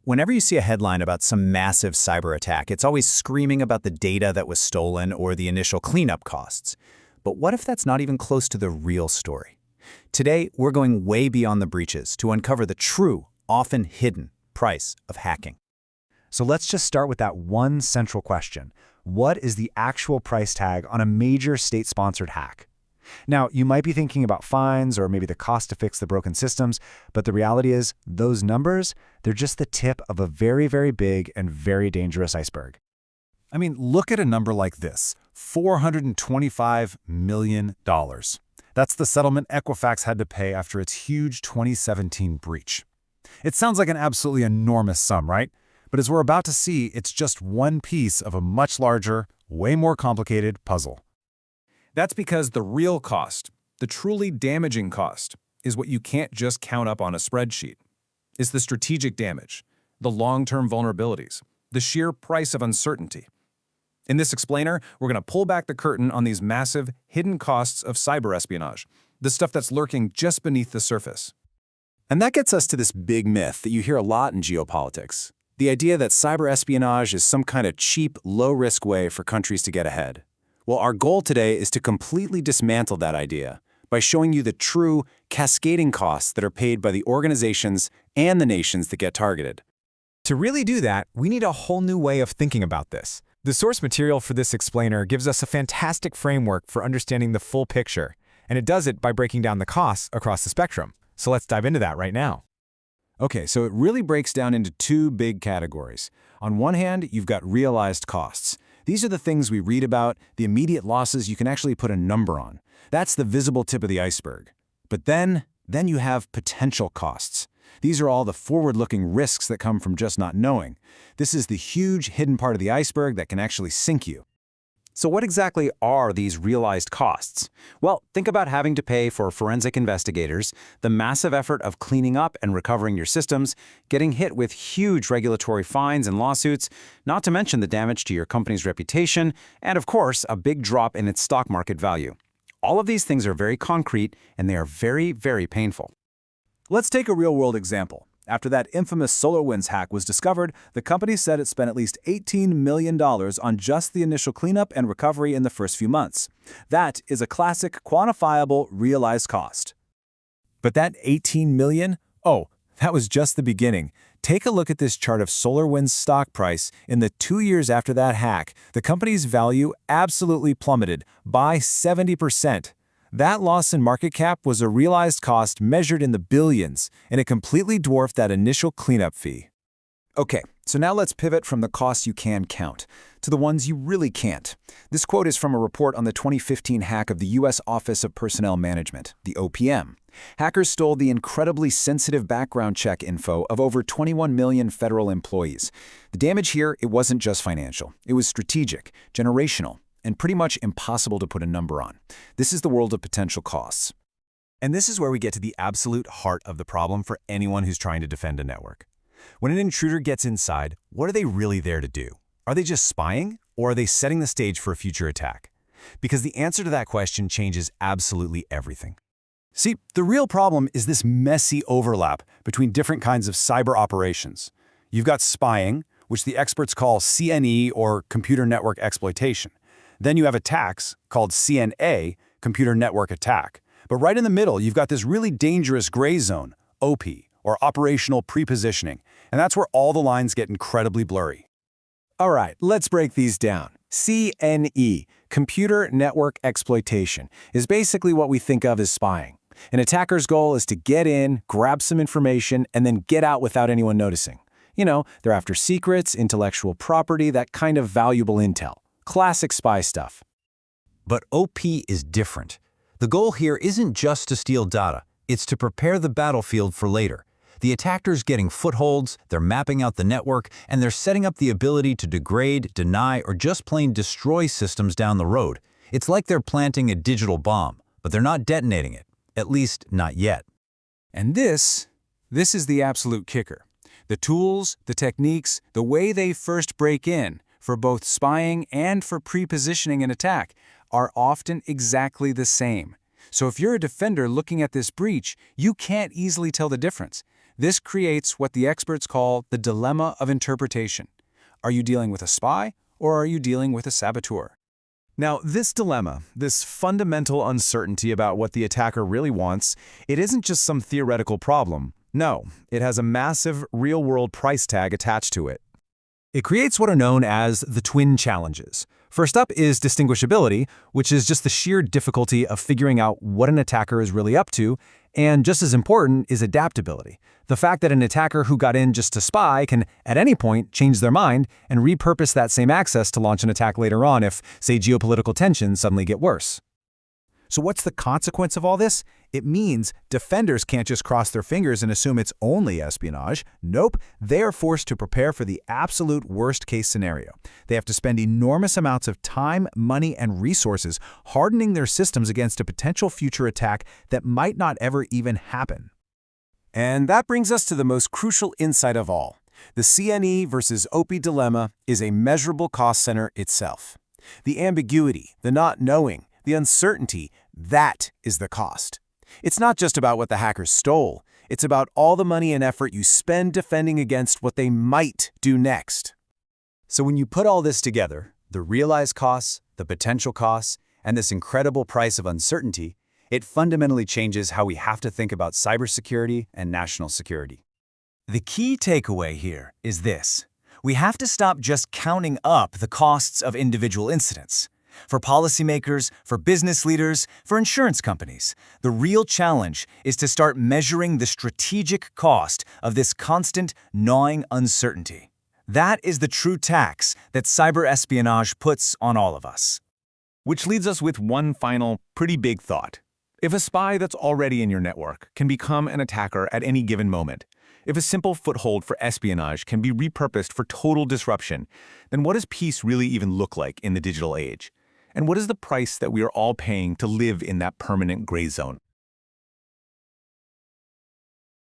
Whenever you see a headline about some massive cyber attack, it's always screaming about the data that was stolen or the initial cleanup costs. But what if that's not even close to the real story? Today, we're going way beyond the breaches to uncover the true, often hidden, price of hacking. So let's just start with that one central question. What is the actual price tag on a major state-sponsored hack? Now, you might be thinking about fines or maybe the cost to fix the broken systems, but the reality is those numbers, they're just the tip of a very, very big and very dangerous iceberg. I mean, look at a number like this, $425 million. That's the settlement Equifax had to pay after its huge 2017 breach. It sounds like an absolutely enormous sum, right? But as we're about to see, it's just one piece of a much larger, way more complicated puzzle. That's because the real cost, the truly damaging cost, is what you can't just count up on a spreadsheet. It's the strategic damage, the long-term vulnerabilities, the sheer price of uncertainty. In this explainer, we're going to pull back the curtain on these massive, hidden costs of cyber espionage, the stuff that's lurking just beneath the surface. And that gets us to this big myth that you hear a lot in geopolitics. The idea that cyber espionage is some kind of cheap, low-risk way for countries to get ahead. Well, our goal today is to completely dismantle that idea by showing you the true, cascading costs that are paid by the organizations and the nations that get targeted. To really do that, we need a whole new way of thinking about this. The source material for this explainer gives us a fantastic framework for understanding the full picture, and it does it by breaking down the costs across the spectrum. So let's dive into that right now. Okay, so it really breaks down into two big categories. On one hand, you've got realized costs. These are the things we read about, the immediate losses you can actually put a number on. That's the visible tip of the iceberg. But then you have potential costs. These are all the forward-looking risks that come from just not knowing. This is the huge hidden part of the iceberg that can actually sink you. So what exactly are these realized costs? Well, think about having to pay for forensic investigators, the massive effort of cleaning up and recovering your systems, getting hit with huge regulatory fines and lawsuits, not to mention the damage to your company's reputation, and of course, a big drop in its stock market value. All of these things are very concrete, and they are very, very painful. Let's take a real-world example. After that infamous SolarWinds hack was discovered, the company said it spent at least $18 million on just the initial cleanup and recovery in the first few months. That is a classic, quantifiable, realized cost. But that $18 million? Oh, that was just the beginning. Take a look at this chart of SolarWinds' stock price. In the 2 years after that hack, the company's value absolutely plummeted by 70%. That loss in market cap was a realized cost measured in the billions, and it completely dwarfed that initial cleanup fee. Okay, so now let's pivot from the costs you can count to the ones you really can't. This quote is from a report on the 2015 hack of the U.S. Office of Personnel Management, the OPM. Hackers stole the incredibly sensitive background check info of over 21 million federal employees. The damage here, it wasn't just financial. It was strategic, generational, and pretty much impossible to put a number on. This is the world of potential costs. And this is where we get to the absolute heart of the problem for anyone who's trying to defend a network. When an intruder gets inside, what are they really there to do? Are they just spying, or are they setting the stage for a future attack? Because the answer to that question changes absolutely everything. See, the real problem is this messy overlap between different kinds of cyber operations. You've got spying, which the experts call CNE, or computer network exploitation. Then you have attacks, called CNA, computer network attack. But right in the middle, you've got this really dangerous gray zone, OP, or operational prepositioning. And that's where all the lines get incredibly blurry. All right, let's break these down. CNE, computer network exploitation, is basically what we think of as spying. An attacker's goal is to get in, grab some information, and then get out without anyone noticing. You know, they're after secrets, intellectual property, that kind of valuable intel. Classic spy stuff. But OP is different. The goal here isn't just to steal data, it's to prepare the battlefield for later. The attacker's getting footholds, they're mapping out the network, and they're setting up the ability to degrade, deny, or just plain destroy systems down the road. It's like they're planting a digital bomb, but they're not detonating it, at least not yet. And this is the absolute kicker. The tools, the techniques, the way they first break in, for both spying and for pre-positioning an attack, are often exactly the same. So if you're a defender looking at this breach, you can't easily tell the difference. This creates what the experts call the dilemma of interpretation. Are you dealing with a spy, or are you dealing with a saboteur? Now, this dilemma, this fundamental uncertainty about what the attacker really wants, it isn't just some theoretical problem. No, it has a massive, real-world price tag attached to it. It creates what are known as the twin challenges. First up is distinguishability, which is just the sheer difficulty of figuring out what an attacker is really up to, and just as important is adaptability. The fact that an attacker who got in just to spy can, at any point, change their mind and repurpose that same access to launch an attack later on if, say, geopolitical tensions suddenly get worse. So what's the consequence of all this? It means defenders can't just cross their fingers and assume it's only espionage. Nope, they are forced to prepare for the absolute worst-case scenario. They have to spend enormous amounts of time, money, and resources hardening their systems against a potential future attack that might not ever even happen. And that brings us to the most crucial insight of all. The CNE versus OP dilemma is a measurable cost center itself. The ambiguity, the not knowing, the uncertainty, that is the cost. It's not just about what the hackers stole. It's about all the money and effort you spend defending against what they might do next. So when you put all this together, the realized costs, the potential costs, and this incredible price of uncertainty, it fundamentally changes how we have to think about cybersecurity and national security. The key takeaway here is this. We have to stop just counting up the costs of individual incidents. For policymakers, for business leaders, for insurance companies, the real challenge is to start measuring the strategic cost of this constant, gnawing uncertainty. That is the true tax that cyber espionage puts on all of us. Which leads us with one final, pretty big thought. If a spy that's already in your network can become an attacker at any given moment, if a simple foothold for espionage can be repurposed for total disruption, then what does peace really even look like in the digital age? And what is the price that we are all paying to live in that permanent gray zone?